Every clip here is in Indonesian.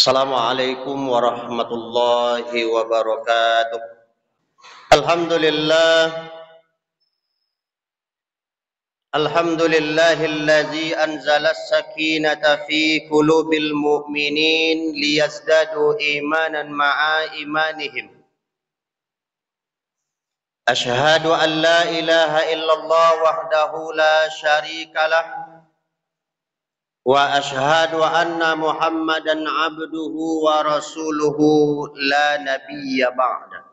Assalamualaikum warahmatullahi wabarakatuh. Alhamdulillah, alhamdulillahilladzi anzala as-sakinata fi qulubil mu'minin liyazdadu imanan ma'a imanihim. Ashhadu an la ilaha illallah wahdahu la syarika lah wa ashhadu anna Muhammadan abduhu wa rasuluhu la nabiyya ba'da.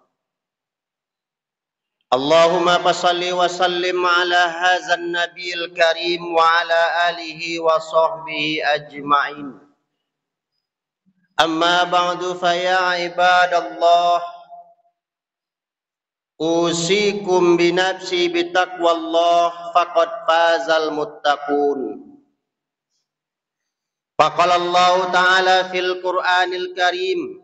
Allahumma salli wa sallim ala hadzal nabiyil karim wa ala alihi wa sahbihi ajma'in. Amma ba'du fa ya ibadallah, usikum bi nafsi bi taqwallah faqad fazal muttaqun. Faqala Allah ta'ala fil Qur'anil Karim,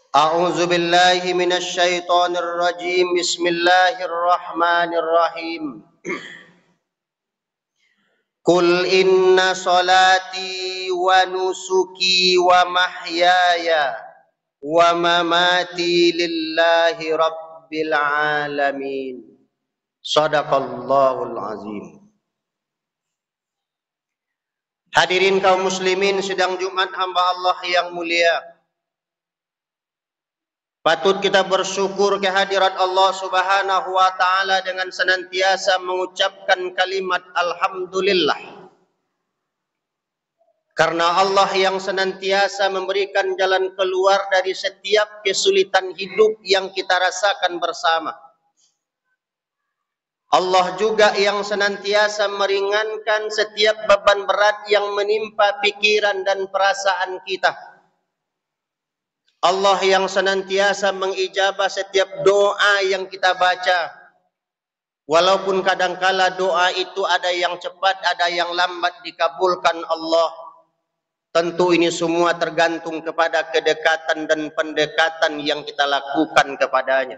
A'udzu billahi minasy syaithanir rajim. Bismillahirrahmanirrahim. Qul inna salati wa nusuki wa mahyaya wa mamati lillahi rabbil alamin. Shadaqallahul azim. Hadirin kaum muslimin sidang Jumat hamba Allah yang mulia. Patut kita bersyukur kehadirat Allah Subhanahu wa taala dengan senantiasa mengucapkan kalimat alhamdulillah. Karena Allah yang senantiasa memberikan jalan keluar dari setiap kesulitan hidup yang kita rasakan bersama. Allah juga yang senantiasa meringankan setiap beban berat yang menimpa pikiran dan perasaan kita. Allah yang senantiasa mengijabah setiap doa yang kita baca. Walaupun kadangkala doa itu ada yang cepat, ada yang lambat dikabulkan Allah. Tentu ini semua tergantung kepada kedekatan dan pendekatan yang kita lakukan kepadanya.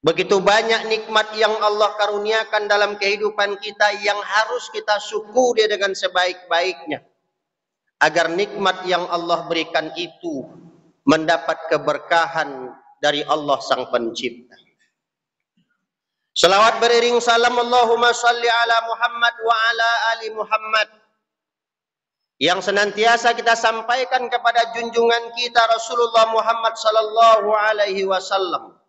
Begitu banyak nikmat yang Allah karuniakan dalam kehidupan kita yang harus kita syukuri dengan sebaik-baiknya. Agar nikmat yang Allah berikan itu mendapat keberkahan dari Allah Sang Pencipta. Salawat beriring salam Allahumma salli ala Muhammad wa ala ali Muhammad, yang senantiasa kita sampaikan kepada junjungan kita Rasulullah Muhammad sallallahu alaihi wasallam.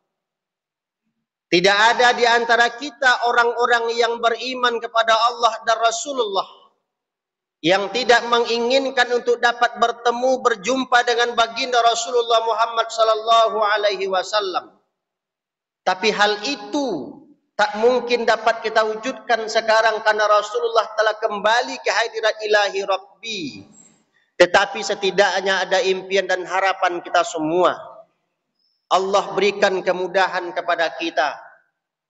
Tidak ada di antara kita orang-orang yang beriman kepada Allah dan Rasulullah yang tidak menginginkan untuk dapat bertemu, berjumpa dengan baginda Rasulullah Muhammad sallallahu alaihi wasallam. Tapi hal itu tak mungkin dapat kita wujudkan sekarang karena Rasulullah telah kembali ke hadirat ilahi Rabbi. Tetapi setidaknya ada impian dan harapan kita semua. Allah berikan kemudahan kepada kita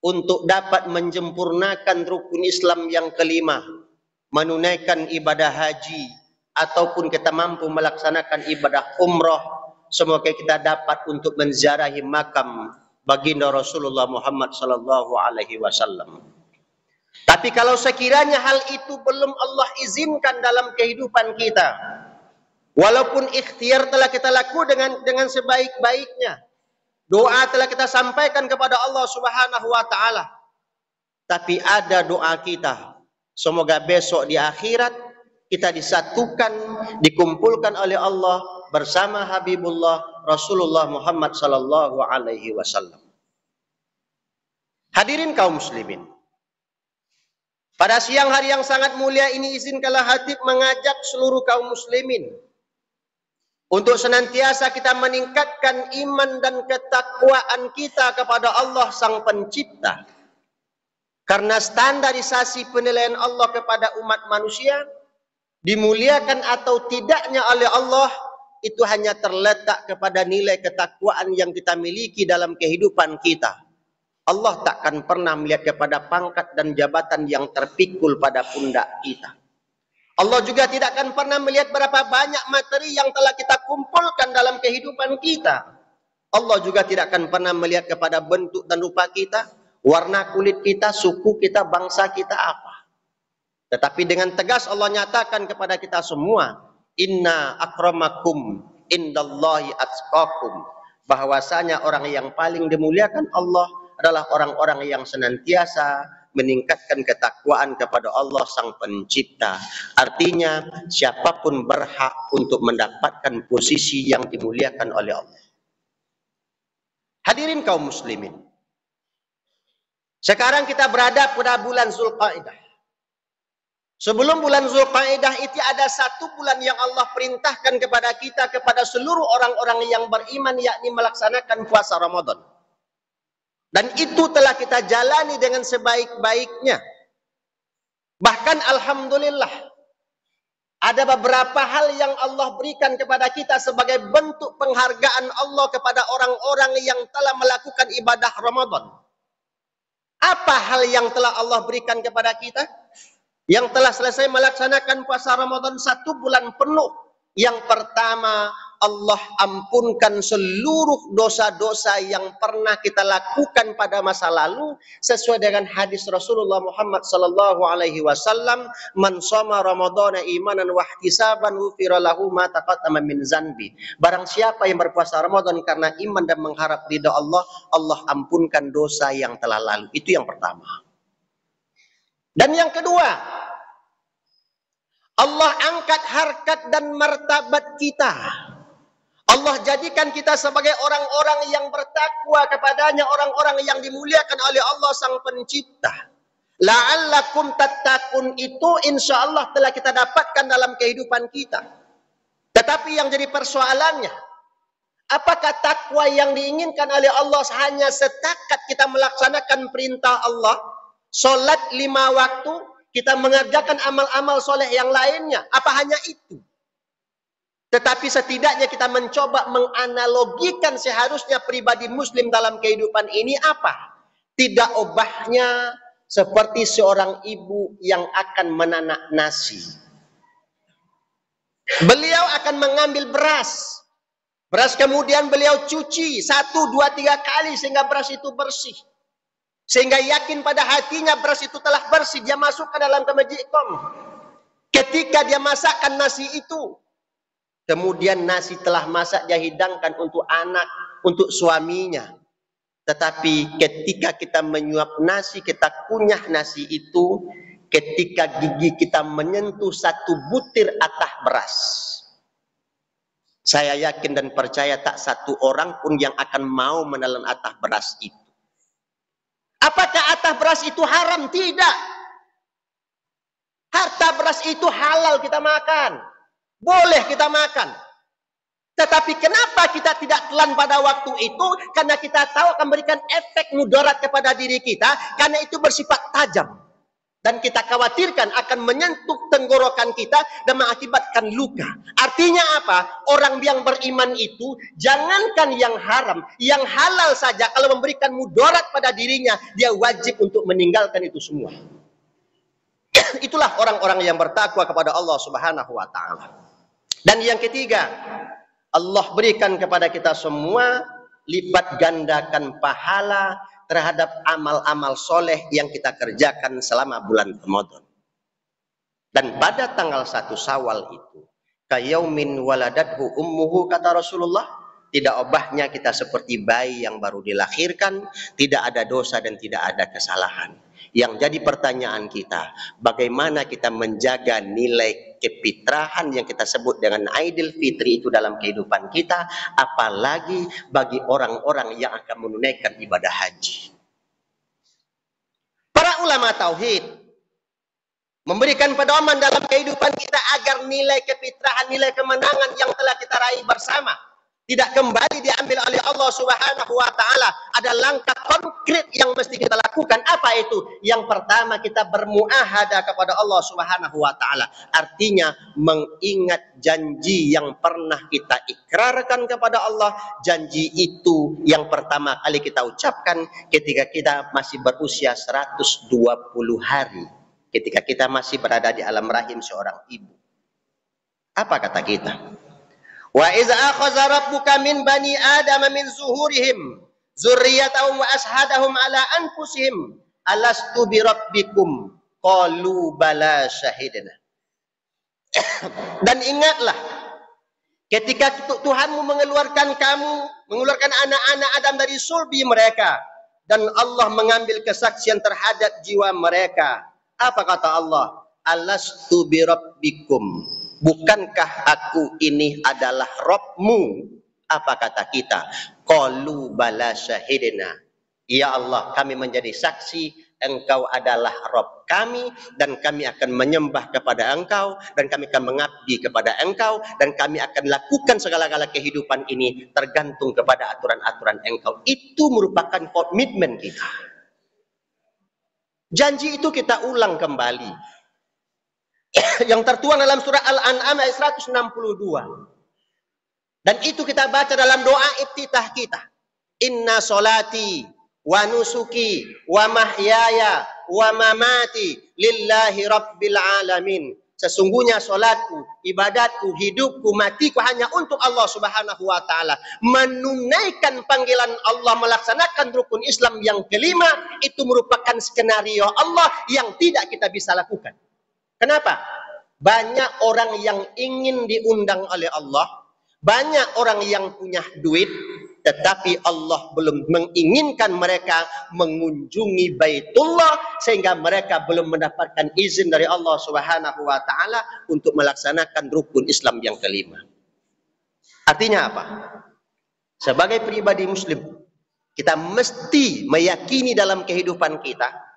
untuk dapat menjempurnakan rukun Islam yang kelima, menunaikan ibadah haji, ataupun kita mampu melaksanakan ibadah umrah. Semoga kita dapat untuk menziarahi makam baginda Rasulullah Muhammad sallallahu alaihi wasallam. Tapi kalau sekiranya hal itu belum Allah izinkan dalam kehidupan kita, walaupun ikhtiar telah kita lakukan dengan sebaik-baiknya, doa telah kita sampaikan kepada Allah Subhanahu wa taala, tapi ada doa kita, semoga besok di akhirat kita disatukan, dikumpulkan oleh Allah bersama Habibullah Rasulullah Muhammad sallallahu alaihi wasallam. Hadirin kaum muslimin, pada siang hari yang sangat mulia ini izinkanlah Hatib mengajak seluruh kaum muslimin untuk senantiasa kita meningkatkan iman dan ketakwaan kita kepada Allah Sang Pencipta. Karena standarisasi penilaian Allah kepada umat manusia, dimuliakan atau tidaknya oleh Allah, itu hanya terletak kepada nilai ketakwaan yang kita miliki dalam kehidupan kita. Allah takkan pernah melihat kepada pangkat dan jabatan yang terpikul pada pundak kita. Allah juga tidak akan pernah melihat berapa banyak materi yang telah kita kumpulkan dalam kehidupan kita. Allah juga tidak akan pernah melihat kepada bentuk dan rupa kita, warna kulit kita, suku kita, bangsa kita apa. Tetapi dengan tegas Allah nyatakan kepada kita semua, inna akramakum indallahi atqakum, bahwasanya orang yang paling dimuliakan Allah adalah orang-orang yang senantiasa meningkatkan ketakwaan kepada Allah Sang Pencipta. Artinya siapapun berhak untuk mendapatkan posisi yang dimuliakan oleh Allah. Hadirin kaum muslimin, sekarang kita berada pada bulan Zulqa'dah. Sebelum bulan Zulqa'dah itu ada satu bulan yang Allah perintahkan kepada kita, kepada seluruh orang-orang yang beriman, yakni melaksanakan puasa Ramadan. Dan itu telah kita jalani dengan sebaik-baiknya. Bahkan alhamdulillah, ada beberapa hal yang Allah berikan kepada kita sebagai bentuk penghargaan Allah kepada orang-orang yang telah melakukan ibadah Ramadan. Apa hal yang telah Allah berikan kepada kita? Yang telah selesai melaksanakan puasa Ramadan 1 bulan penuh. Yang pertama, Allah ampunkan seluruh dosa-dosa yang pernah kita lakukan pada masa lalu, sesuai dengan hadis Rasulullah Muhammad sallallahu alaihi wasallam, man shoma ramadhana imanan wa ihtisaban ghufira lahu ma taqaddama min zanbi. Barang siapa yang berpuasa Ramadan karena iman dan mengharap ridha Allah, Allah ampunkan dosa yang telah lalu. Itu yang pertama. Dan yang kedua, Allah angkat harkat dan martabat kita. Allah jadikan kita sebagai orang-orang yang bertakwa kepadanya, orang-orang yang dimuliakan oleh Allah Sang Pencipta. La'allakum tattaqun itu insya Allah telah kita dapatkan dalam kehidupan kita. Tetapi yang jadi persoalannya, apakah takwa yang diinginkan oleh Allah hanya setakat kita melaksanakan perintah Allah, solat 5 waktu, kita mengerjakan amal-amal soleh yang lainnya? Apa hanya itu? Tetapi setidaknya kita mencoba menganalogikan seharusnya pribadi muslim dalam kehidupan ini apa? Tidak ubahnya seperti seorang ibu yang akan menanak nasi. Beliau akan mengambil beras. Beras kemudian beliau cuci 1, 2, 3 kali sehingga beras itu bersih. Sehingga yakin pada hatinya beras itu telah bersih, dia masukkan dalam kemejikom. Ketika dia masakkan nasi itu, kemudian nasi telah masak dia hidangkan untuk anak, untuk suaminya. Tetapi ketika kita menyuap nasi, kita kunyah nasi itu, ketika gigi kita menyentuh 1 butir atah beras, saya yakin dan percaya tak satu orang pun yang akan mau menelan atah beras itu. Apakah atah beras itu haram? Tidak. Harta beras itu halal kita makan. Boleh kita makan. Tetapi kenapa kita tidak telan pada waktu itu? Karena kita tahu akan memberikan efek mudarat kepada diri kita. Karena itu bersifat tajam. Dan kita khawatirkan akan menyentuh tenggorokan kita dan mengakibatkan luka. Artinya apa? Orang yang beriman itu, jangankan yang haram, yang halal saja, kalau memberikan mudarat pada dirinya, dia wajib untuk meninggalkan itu semua. Itulah orang-orang yang bertakwa kepada Allah Subhanahu wa Ta'ala. Dan yang ketiga, Allah berikan kepada kita semua lipat gandakan pahala terhadap amal-amal soleh yang kita kerjakan selama bulan Ramadan. Dan pada tanggal 1 Syawal itu, kayaumin waladathu ummuhu, kata Rasulullah, tidak ubahnya kita seperti bayi yang baru dilahirkan, tidak ada dosa dan tidak ada kesalahan. Yang jadi pertanyaan kita, bagaimana kita menjaga nilai kefitrahan yang kita sebut dengan Idul Fitri itu dalam kehidupan kita, apalagi bagi orang-orang yang akan menunaikan ibadah haji. Para ulama tauhid memberikan pedoman dalam kehidupan kita agar nilai kefitrahan, nilai kemenangan yang telah kita raih bersama tidak kembali diambil oleh Allah Subhanahu wa Ta'ala. Ada langkah konkret yang mesti kita lakukan. Apa itu? Yang pertama, kita bermuahadah kepada Allah Subhanahu wa Ta'ala. Artinya mengingat janji yang pernah kita ikrarkan kepada Allah. Janji itu yang pertama kali kita ucapkan ketika kita masih berusia 120 hari. Ketika kita masih berada di alam rahim seorang ibu. Apa kata kita? Wa iza akhadha rabbuka min bani adama min zuhurihim dzurriyyatahum wa ashhadahum ala anfusihim alastu bi rabbikum qalu bala syahidna. Dan ingatlah, ketika Tuhanmu mengeluarkan anak-anak Adam dari sulbi mereka, dan Allah mengambil kesaksian terhadap jiwa mereka. Apa kata Allah? Alastu birabbikum. Bukankah aku ini adalah Rabbmu? Apa kata kita? Qalu bala syahidna. Ya Allah, kami menjadi saksi Engkau adalah Rabb kami, dan kami akan menyembah kepada Engkau, dan kami akan mengabdi kepada Engkau, dan kami akan lakukan segala-gala kehidupan ini tergantung kepada aturan-aturan Engkau. Itu merupakan komitmen kita. Janji itu kita ulang kembali. Yang tertuang dalam surah Al-An'am ayat 162. Dan itu kita baca dalam doa iftitah kita. Inna solati wa nusuki wa mahyaya wa mamati lillahi rabbil alamin. Sesungguhnya solatku, ibadatku, hidupku, matiku hanya untuk Allah subhanahu wa ta'ala. Menunaikan panggilan Allah, melaksanakan rukun Islam yang kelima, itu merupakan skenario Allah yang tidak kita bisa lakukan. Kenapa? Banyak orang yang ingin diundang oleh Allah, banyak orang yang punya duit, tetapi Allah belum menginginkan mereka mengunjungi Baitullah, sehingga mereka belum mendapatkan izin dari Allah Subhanahu wa taala untuk melaksanakan rukun Islam yang kelima. Artinya apa? Sebagai pribadi muslim, kita mesti meyakini dalam kehidupan kita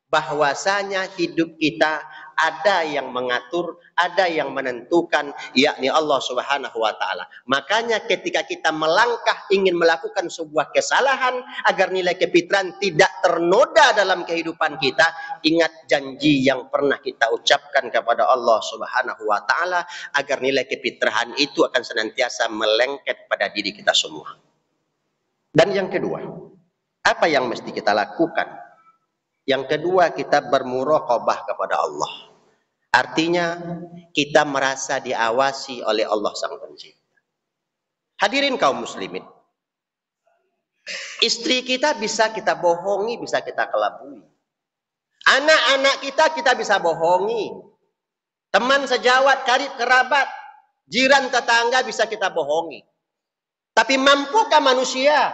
bahwasanya hidup kita ada yang mengatur, ada yang menentukan, yakni Allah Subhanahu wa taala. Makanya ketika kita melangkah ingin melakukan sebuah kesalahan agar nilai kefitrahan tidak ternoda dalam kehidupan kita, ingat janji yang pernah kita ucapkan kepada Allah Subhanahu wa taala agar nilai kefitrahan itu akan senantiasa melengket pada diri kita semua. Dan yang kedua, apa yang mesti kita lakukan? Yang kedua, kita bermuraqabah kepada Allah. Artinya kita merasa diawasi oleh Allah Sang Pencipta. Hadirin kaum muslimin, istri kita bisa kita bohongi, bisa kita kelabui. Anak-anak kita bisa bohongi. Teman sejawat, karib kerabat, jiran tetangga bisa kita bohongi. Tapi mampukah manusia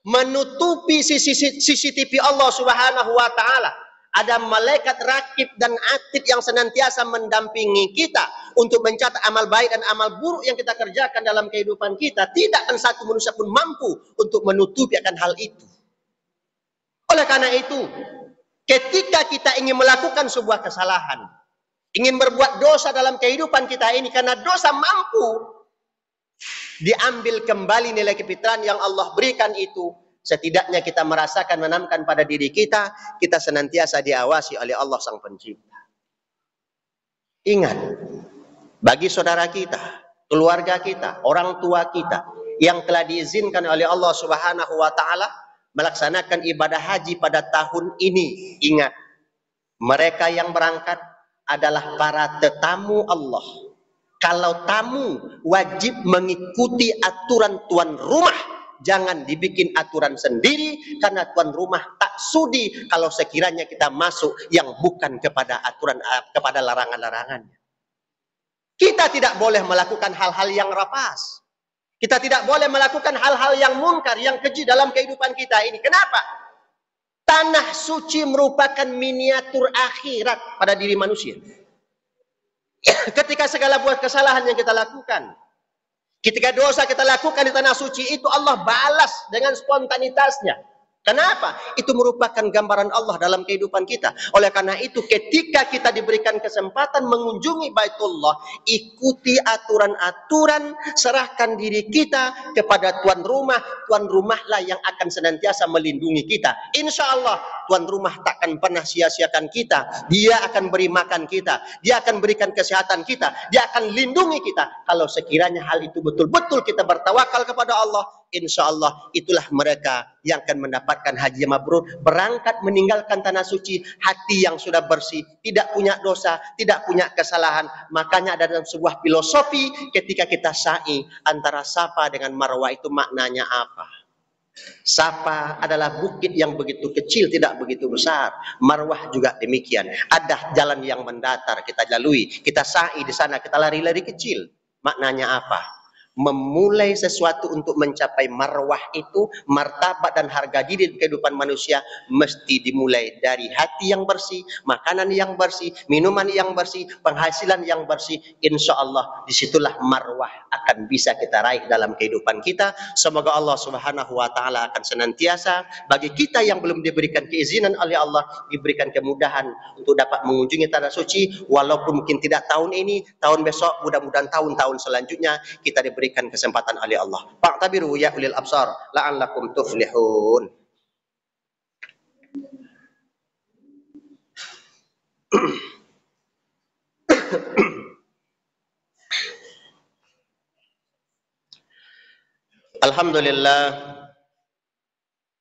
menutupi CCTV Allah Subhanahu wa taala? Ada malaikat rakib dan atid yang senantiasa mendampingi kita untuk mencatat amal baik dan amal buruk yang kita kerjakan dalam kehidupan kita. Tidak akan satu manusia pun mampu untuk menutupi akan hal itu. Oleh karena itu, ketika kita ingin melakukan sebuah kesalahan, ingin berbuat dosa dalam kehidupan kita ini, karena dosa mampu diambil kembali nilai kefitrahan yang Allah berikan itu, setidaknya kita merasakan, menanamkan pada diri kita, kita senantiasa diawasi oleh Allah Sang Pencipta. Ingat, bagi saudara kita, keluarga kita, orang tua kita, yang telah diizinkan oleh Allah Subhanahu wa taala melaksanakan ibadah haji pada tahun ini, ingat, mereka yang berangkat adalah para tetamu Allah. Kalau tamu wajib mengikuti aturan tuan rumah. Jangan dibikin aturan sendiri, karena tuan rumah tak sudi kalau sekiranya kita masuk yang bukan kepada aturan, kepada larangan-larangannya. Kita tidak boleh melakukan hal-hal yang rapas. Kita tidak boleh melakukan hal-hal yang munkar, yang keji dalam kehidupan kita ini. Kenapa? Tanah suci merupakan miniatur akhirat pada diri manusia. Ketika segala buat kesalahan yang kita lakukan, ketika dosa kita lakukan di tanah suci itu, Allah balas dengan spontanitasnya. Kenapa? Itu merupakan gambaran Allah dalam kehidupan kita. Oleh karena itu, ketika kita diberikan kesempatan mengunjungi Baitullah, ikuti aturan-aturan, serahkan diri kita kepada tuan rumah. Tuan rumahlah yang akan senantiasa melindungi kita. Insya Allah, tuan rumah takkan pernah sia-siakan kita. Dia akan beri makan kita. Dia akan berikan kesehatan kita. Dia akan lindungi kita. Kalau sekiranya hal itu betul-betul kita bertawakal kepada Allah, insya Allah itulah mereka yang akan mendapatkan haji mabrur, berangkat meninggalkan tanah suci, hati yang sudah bersih, tidak punya dosa, tidak punya kesalahan. Makanya ada dalam sebuah filosofi ketika kita sa'i antara Safa dengan Marwah itu maknanya apa? Safa adalah bukit yang begitu kecil, tidak begitu besar. Marwah juga demikian. Ada jalan yang mendatar kita lalui. Kita sa'i di sana, kita lari-lari kecil. Maknanya apa? Memulai sesuatu untuk mencapai marwah itu, martabat dan harga diri kehidupan manusia mesti dimulai dari hati yang bersih, makanan yang bersih, minuman yang bersih, penghasilan yang bersih. Insya Allah disitulah marwah akan bisa kita raih dalam kehidupan kita. Semoga Allah Subhanahu wa taala akan senantiasa bagi kita yang belum diberikan keizinan oleh Allah, diberikan kemudahan untuk dapat mengunjungi tanah suci, walaupun mungkin tidak tahun ini, tahun besok, mudah-mudahan tahun-tahun selanjutnya kita diberikan kesempatan oleh Allah. Fa'tabiru ya ulil absar la'allakum tuflihun.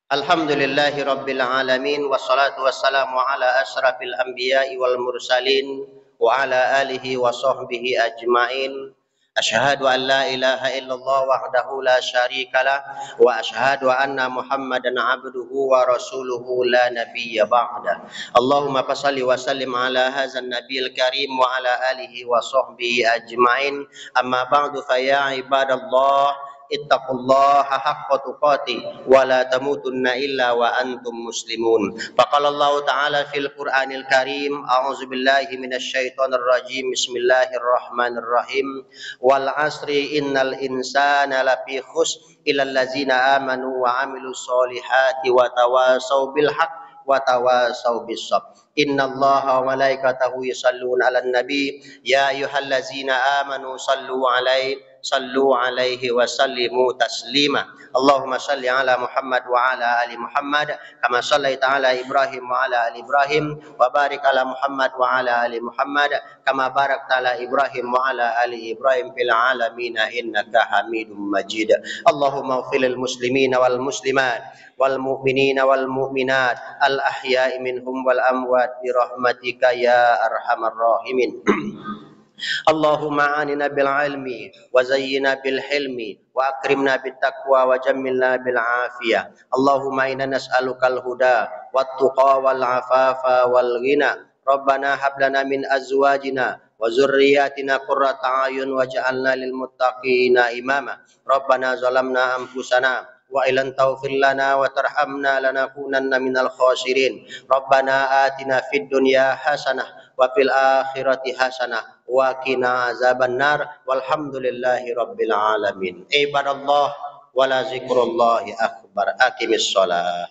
Alhamdulillahi rabbil alamin, wassalatu wassalamu ala asyrafil anbiya'i wal mursalin wa ala alihi wa sahbihi ajmain. Asyhadu an la ilaha illallah wahdahu la syarikalah wa asyhadu anna Muhammadan abduhu wa rasuluhu la nabiyya ba'da. Allahumma fashalli wa sallim ala hadzal nabiyil karim wa ala alihi wa sahbihi ajmain. Amma ba'du fa ya ibadallah ittaqullaha haqqa tuqatih wa la tamutunna illa wa antum muslimun. Faqala Allah Ta'ala fil Qur'anil Karim, a'udzu billahi minasy syaithanir rajim. Bismillahirrahmanirrahim. Wal 'asri innal insana lafi khusr illal ladzina amanu wa 'amilus solihati wa tawassaw bil haqq wa tawassaw bis sabr. Innallaha wa malaikatahu yusalluna 'alan nabi ya ayyuhallazina amanu sallu alaihi wa sallimu taslima. Allahumma salli ala Muhammad wa ala ali Muhammad kama sallaita ala Ibrahim wa ala ali Ibrahim wa barik ala Muhammad wa ala ali Muhammad kama barakta ala Ibrahim wa ala ali Ibrahim fil alamin innaka Hamidum Majid. Allahumma ighfir lil muslimina wal muslimat wal mu'minina wal mu'minat al ahya'i minhum wal amwat bi rahmatika ya arhamar rahimin. Allahumma anina bil ilmi wa zayyina bil hilmi wa akrimna bit taqwa wa jammilna bil afiyah. Allahumma inna nas'alukal huda wat tuqa wal afafa wal ghina. Rabbana hab lana min azwajina wa zurriyyatina qurrata a'yun waj'alna lil muttaqina imama. Rabbana zalamna anfusana wa ilan taghfir lana wa tarhamna lanakunanna minal khasirin. Rabbana atina fid dunya hasanah wa fil akhirati hasanah wa qina azabannar. Walhamdulillahi rabbil alamin. Ibadallah wala zikrullahi akbar. Aqimis shalah.